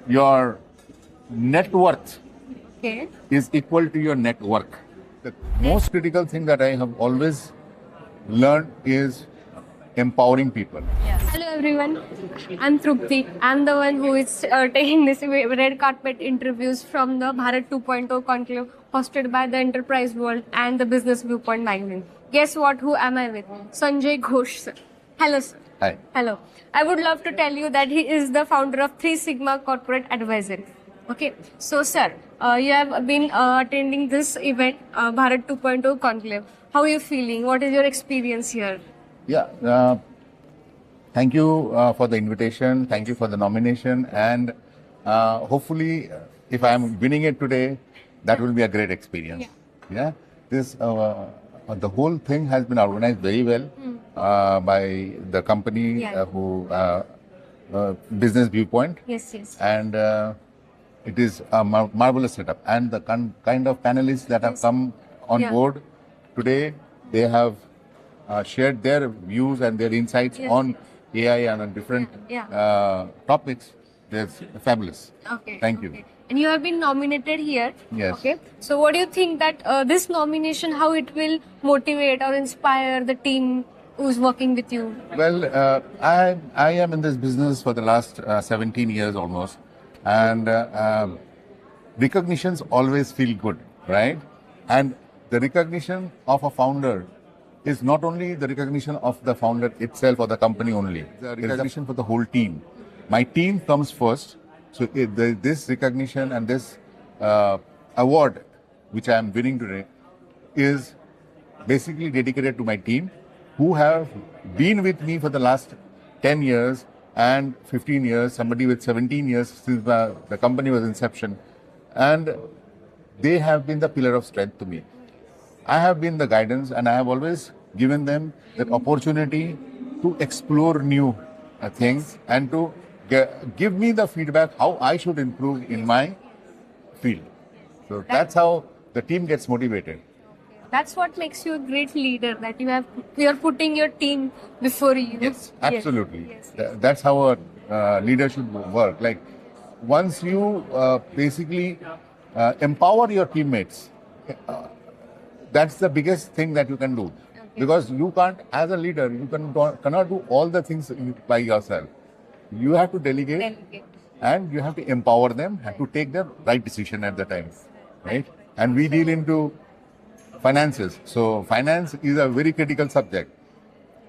your net worth Okay. is equal to your net worth. The most critical thing that I have always learned is empowering people. Hello everyone, I'm Trupti. I'm the one who is taking this red carpet interviews from the Bharat 2.0 conclave hosted by the Enterprise World and the Business Viewpoint magazine. Guess what? Who am I with? Sanjay Ghosh sir. Hello sir. Hi. Hello. I would love to tell you that he is the founder of Three Sigma Corporate Advisory. Okay. So sir, you have been attending this event, Bharat 2.0 conclave. How are you feeling? What is your experience here? Yeah. Thank you for the invitation. Thank you for the nomination. And hopefully, if I am winning it today, that will be a great experience. Yeah. This the whole thing has been organized very well by the company who Business Viewpoint. Yes, yes. And it is a marvelous setup. And the kind of panelists that have come on board today, they have shared their views and their insights on AI and on different topics. That's fabulous. Okay. Thank you. And you have been nominated here. Yes. Okay. So what do you think that this nomination, how it will motivate or inspire the team who's working with you? Well, I am in this business for the last 17 years almost, and recognitions always feel good, right? And the recognition of a founder is not only the recognition of the founder itself or the company only. The recognition for the whole team. My team comes first. So this recognition and this award, which I am winning today, is basically dedicated to my team, who have been with me for the last 10 years and 15 years, somebody with 17 years since the company was inception. And they have been the pillar of strength to me. I have been the guidance, and I have always given them that opportunity to explore new things and to give me the feedback how I should improve in my field. So that's how the team gets motivated. That's what makes you a great leader. That you are putting your team before you. Yes, absolutely. Yes. That's how a leader should work. Like once you basically empower your teammates, that's the biggest thing that you can do. Because you can't, as a leader, you cannot do all the things by yourself. You have to delegate. And you have to empower them, have to take the right decision at the time, right? And we deal into finances. So finance is a very critical subject.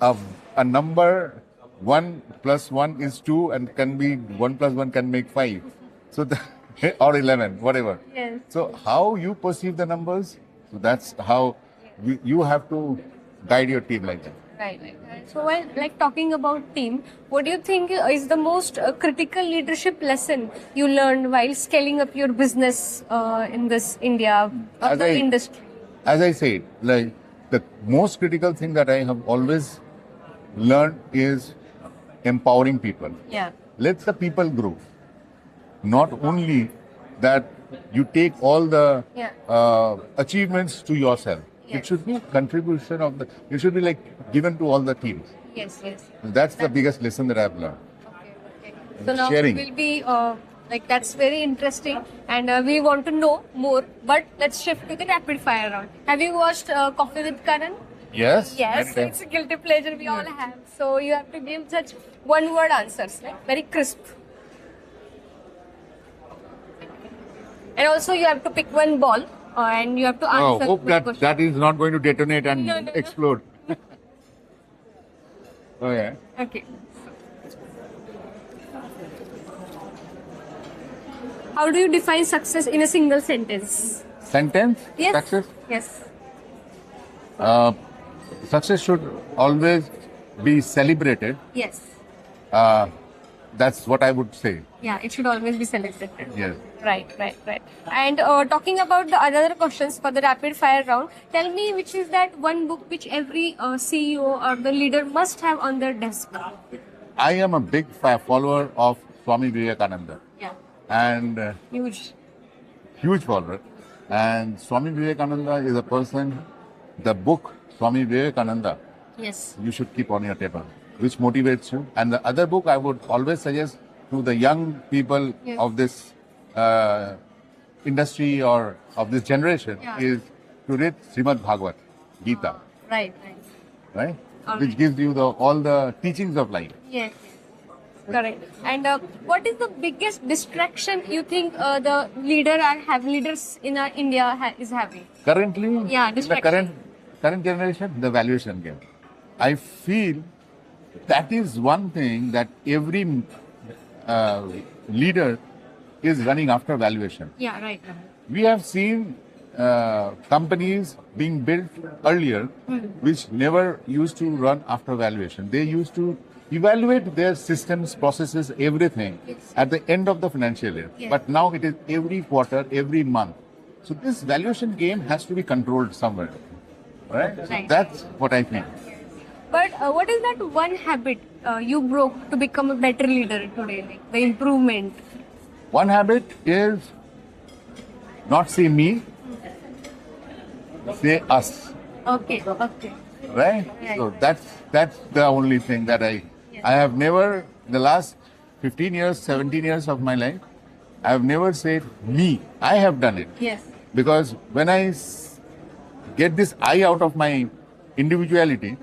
A number 1 plus 1 is 2, and can be 1 plus 1 can make 5. So or 11, whatever. Yes. So how you perceive the numbers, so that's how you have to guide your team like that. Right. So while talking about team, what do you think is the most critical leadership lesson you learned while scaling up your business in this India industry? As I said, like the most critical thing that I have always learned is empowering people. Yeah. Let the people grow. Not only that you take all the achievements to yourself. It should be contribution of the. It should be given to all the teams. Yes. That's the biggest lesson that I've learned. Okay. So now Sharing. we will be that's very interesting, and we want to know more. But let's shift to the rapid fire round. Have you watched Coffee with Karan? Yes. Yes, it's a guilty pleasure we all have. So you have to give such one-word answers, very crisp. And also you have to pick one ball. And you have to answer. Hope that is not going to detonate and explode. Oh yeah. Okay. How do you define success in a single sentence? Sentence? Yes. Success? Yes. Success should always be celebrated. Yes. That's what I would say. Yeah, it should always be celebrated. Yes. Right. And talking about the other questions for the rapid fire round, tell me which is that one book which every CEO or the leader must have on their desk. I am a big follower of Swami Vivekananda. Yeah. And huge follower. And Swami Vivekananda is a person, the book Swami Vivekananda, yes, you should keep on your table, which motivates you. And the other book I would always suggest to the young people Yes. of this industry or of this generation Yeah. is to read Srimad Bhagavat, Gita, Right. right? All Which right. gives you all the teachings of life. Yes. Correct. And what is the biggest distraction you think the leaders in India is having? Currently, Yeah, in the distraction. current generation, the valuation game. I feel that is one thing that every leader is running after valuation. Yeah. Right. We have seen companies being built earlier which never used to run after valuation. They used to evaluate their systems, processes, everything Yes. at the end of the financial year. Yes. But now it is every quarter, every month. So this valuation game has to be controlled somewhere. Right? So Right. that's what I think. But what is that one habit you broke to become a better leader today? Like the improvement. One habit is not say me, say us. Okay. Okay. Right? Right. So that's the only thing that I have never, in the last 15 years, 17 years of my life, I have never said me. I have done it. Yes. Because when I get this I out of my individuality,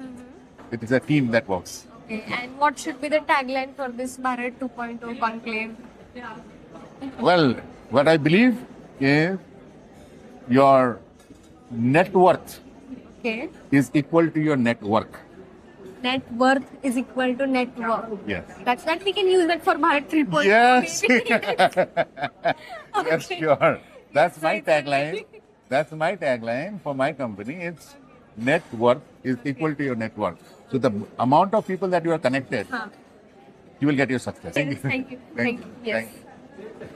it is a team that works. Okay. And what should be the tagline for this Bharat 2.0 conclave? Well, what I believe is your net worth Okay. is equal to your network. Net worth is equal to net worth. Yes. That's that we can use that for Bharat 3.0. Yes. maybe. Yes, Okay. sure. That's my Yes, tagline. That's my tagline for my company. It's net worth is equal to your net worth. So the amount of people that you are connected, Huh. you will get your success. Yes, thank you. Thank you. Yes. Thank you.